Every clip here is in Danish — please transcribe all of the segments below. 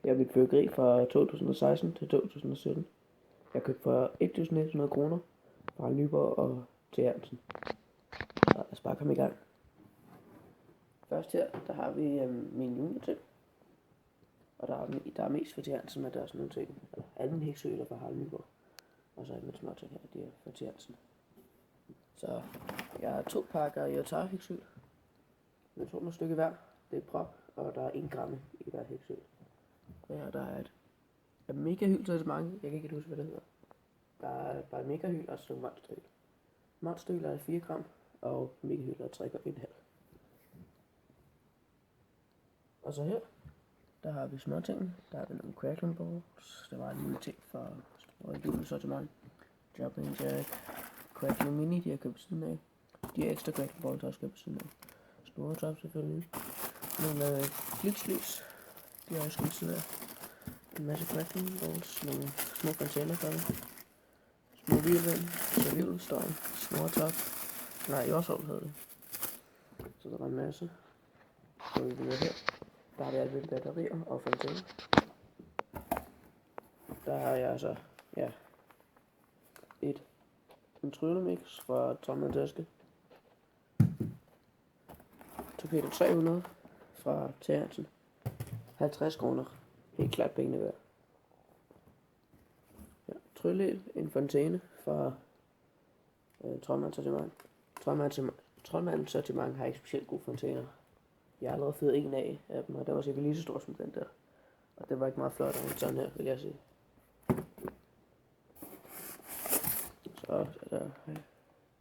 Jeg er mit fyrværkeri fra 2016 til 2017. Jeg købte for 1.100 kroner fra Nyborg og til Hansen. Så lad os bare komme i gang. Først her, der har vi min juleting. Og der er mest for til Hansen, men der er sådan nogle ting. Alle mine heksøler fra Harald Nyborg. Og så er mit småting her, de er for til Hansen. Så jeg har 2 pakker Yotar heksøl. Med 200 stykker hver. Det er prop, og der er 1 gram i hver heksøl. Og her der er et mega hyld til mange. Jeg kan ikke huske, hvad det hedder. Der er bare mega hyld og så monsterhyld. Monsterhyld er 4 gram, og mega hyld er 3,5. Og så her, der har vi småting. Der har vi nogle crackling balls. Der var en lille ting fra store julesortiment. Jumping Jack, Crackling Mini, de har købt siden af. De er ekstra crackling balls, der også købt siden af. Store top selvfølgelig. Nogle glitslys, de har også købt siden af. En masse crackling balls, nogle små fantaller for det. Små hvirvelvind, servirvelstøj, snortop. Nej, jordsolv hedder det. Så der var en masse. Så vi videre her. Der har vi alle batterier og fantaller. Der har jeg altså, ja, en tryllemix fra Tom & Taske. Torpedo 300 fra Hansen. 50 kroner. Helt klart pengene værd. Ja, tryllel, en fontæne fra Troldmandens sortiment har ikke specielt gode fontæner. Jeg har allerede fået en af dem, og den var sikkert lige så stor som den der. Og den var ikke meget flot, og sådan her, vil jeg sige. Så er der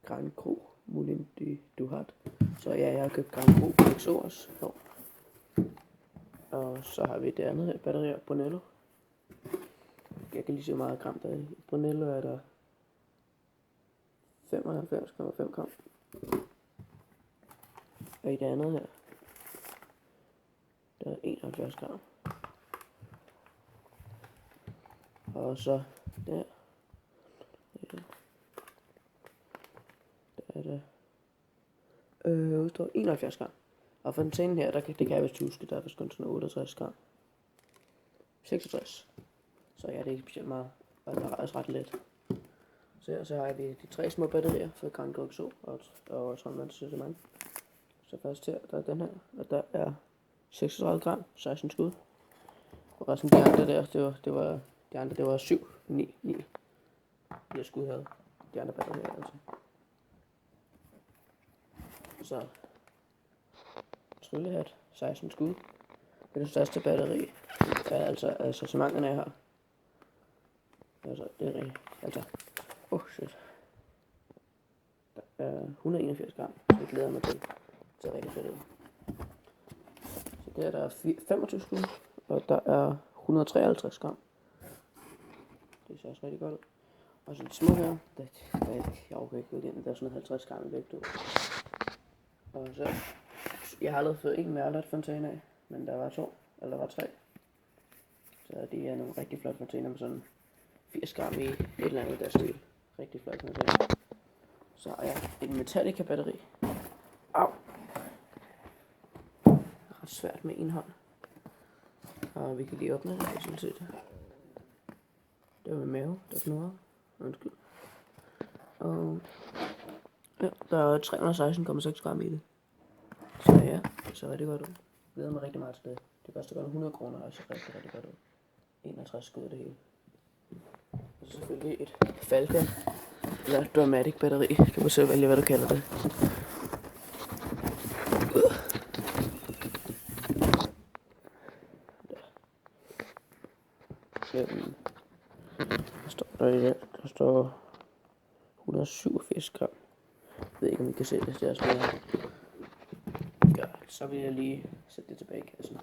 Gran Cru Moulin du Hat. Så ja, jeg har købt Gran Cru Exos. Og så har vi det andet her, batterier Brunello. Jeg kan lige se, hvor meget gram der er i. Brunello er der 95,5 gram. Og i det andet her, der er 71 gram. Og så der er der 71 gram. Og for den tænde her, det kan jeg vist huske, der er vist kun sådan 68 gram. 66. Så ja, det er ikke specielt meget. Og det er også ret let. Så her så har vi de 3 små batterier for Gran Cru Exo og Troldmandens sortiment. Så først her, der er den her, og der er 36 gram, 16 skud. Og resten af de andre der, det var 7, 9 jeg skud havde. De andre batterier altså. Så tryllehat, 16 skud. Det er det største batteri. Altså så mange af her. Altså, det er rigtigt. Altså, shit. Der er 181 gram, så jeg glæder mig til at rigtig fedt ud. Så der er 25 skud, og der er 153 gram. Det ser også rigtig godt ud. Og så de små her, jeg overgår ikke ud igen, der er sådan 50 gram i vægt ud. Og så, jeg har aldrig fået en Merlot fontæne af, men der var 2, eller der var 3. Så de er nogle rigtig flotte fontæner med sådan 80 gram i et eller andet der stil. Rigtig flot fontæne. Så er jeg et Metallica batteri. Au! Ret svært med en hånd. Og vi kan lige åbne det, sådan set. Det var med mave, der knurrer. Undskyld. Og ja, der er 316,6 gram i det. Så ja, det ser rigtig godt ud. Jeg glæder mig rigtig meget til det. Det koster godt 100 kroner, og så rigtig, rigtig godt ud. 61 skud det hele. Og så selvfølgelig et Falcon, eller Dramatic batteri. Du må selv vælge, hvad du kalder det. Der står 187 gram. Jeg ved ikke, om I kan se det, der står. Ja, så vil jeg lige sætte det tilbage i kassen.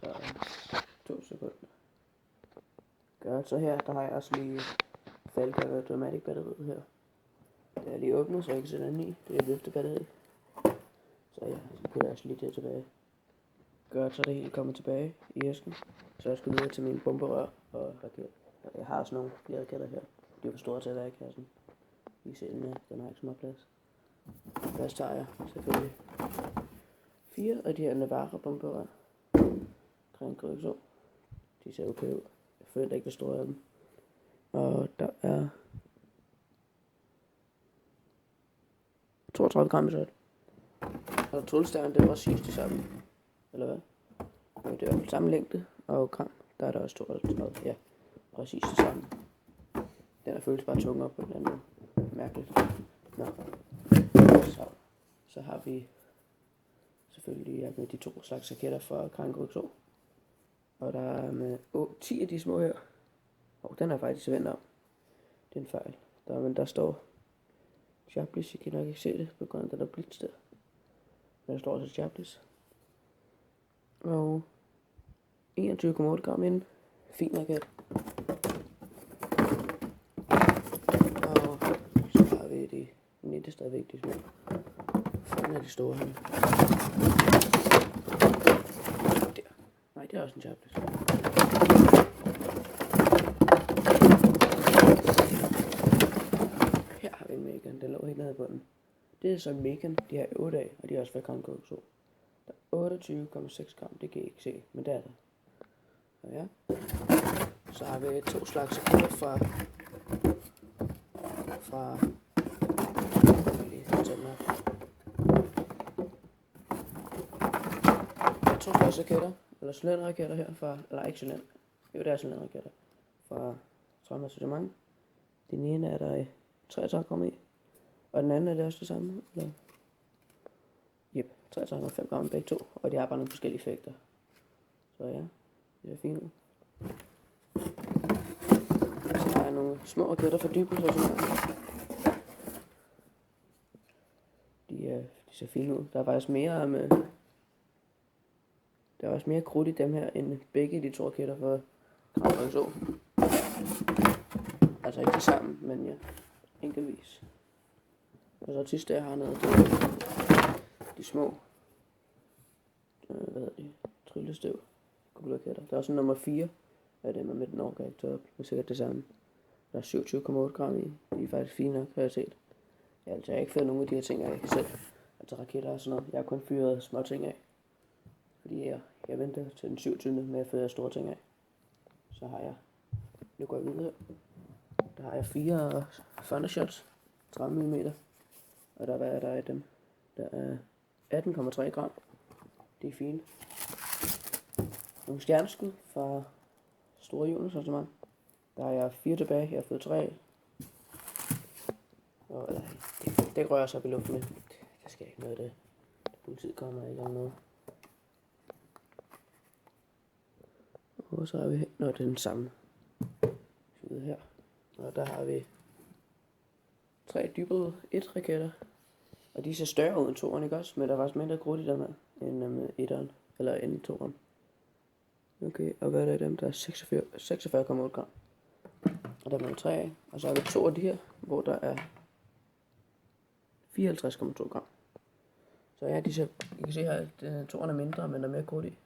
Så 2 sekunder. Godt, så her, der har jeg også lige Falcon og Dramatic batteriet her. Det er lige åbnet, så jeg kan sætte den i. Det er et viftebatteri. Så ja, så putter jeg også lige det tilbage. Godt, så er det helt kommet tilbage i æsken. Så jeg skal videre til mine bomberør og raket. Jeg har også nogle flere raketter her. De er for store til at være i kassen. I ser den har ikke så meget plads. Først tager jeg selvfølgelig 4 af de her Navarra bomberør. Gran Cru Exo. De ser okay ud. Jeg føler ikke, det store af dem. Og der er 32 gram i sødt. Og trådstærken, det var sidst det samme. Eller hvad? Ja, det er jo samme længde. Og gram, der er der også 32. Ja, præcis det samme. Den er føles bare tungere på den anden måde. Mærkeligt. Nå. Så har vi selvfølgelig med de 2 slags raketter fra Krango 2. Og der er med 10 af de små her. Den er faktisk vendt om. Det er en fejl. Der står Chablis. Jeg kan nok ikke se det på grund af den der blitz der. Men der står også Chablis. Og 21,8 gram inden. Fin raket. Og så har vi de mindste stadigvæk de små. Fanden er de store her. Der. Nej, det er også en Chablis. Her har vi en Megan. Den lå helt nede i bunden. Det er så en Megan. De har 8 af, og de er også fra Krango 2. Der er 28,6 gram. Det kan I ikke se, men det er der. Og ja. Så har vi 2 slags raketter fra 2 slags raketter, eller cylinderraketter her fra, eller ikke cylinder, jo det er cylinderraketter fra Trauma Sortiment. Den ene er der 33 gram i, og den anden er det også det samme, eller? Jep, 33,5 gram begge to, og de har bare nogle forskellige effekter. Så ja, det er fint ud. Så har jeg nogle små raketter for dybelse og sådan noget. De ser fine ud. Der er faktisk mere med... Der er også mere krudt i dem her, end begge de 2 raketter for Krango 2. Altså ikke de sammen, men ja, enkeltvis. Og så sidst jeg har noget til de små, hvad hedder de, tryllestøv, kugleraketter. Der er også nummer 4 af dem med den overkarakter op. Det er sikkert det samme. Der er 27,8 gram i. De er faktisk fine nok, har jeg set. Jeg har ikke fået nogen af de her ting af selv. Altså raketter og sådan noget. Jeg har kun fyret små ting af. Fordi jeg venter til den 27. med at føre store ting af. Så har jeg, nu går jeg videre her. Der har jeg 4 Thundershots, 30 mm. Og der er der i dem. Der er 18,3 gram. Det er fint. Nogle stjerneskud fra Store Jonas sortiment. Der har jeg 4 tilbage. Jeg har fået 3. Og eller, det rører sig op i luften med. Det skal ikke noget af det. Politiet kommer ikke om noget. Og så har vi det er den samme ude her. Og der har vi 3 dybere 1 raketter. Og de ser større ud end 2'eren, ikke også? Men der er faktisk mindre krudt i dem her, end med 1'eren. Eller end 2'eren. Okay, og hvad er der i dem? Der er 46,8 gram. Og der er 3 af. Og så har vi 2 af de her, hvor der er 54,2 gram. Så ja, I kan se her, at 2'eren er mindre, men der er mere krudt i.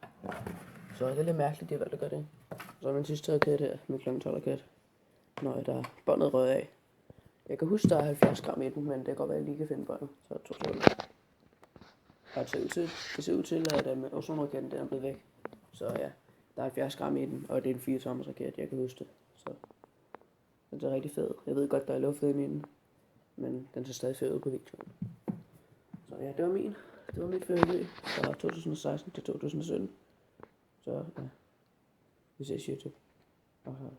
Så det er lidt mærkeligt, det er valgt at gøre det. Så er min sidste raket her, med kl. 12 raket. Når der er båndet røget af. Jeg kan huske, der er 70 gram i den, men det kan godt være, at jeg lige kan finde båndet. Så 2 sekunder. Og det ser ud til, at ozonraketten den er blevet væk. Så ja, der er 70 gram i den, og det er en 4 tommers raket, jeg kan huske det. Så den er rigtig fed. Jeg ved godt, der er luft inde i den, men den ser stadig fed ud på videoen. Så ja, det var mit fyrværkeri fra 2016 til 2017. Så ja, vi ses YouTube. Okay.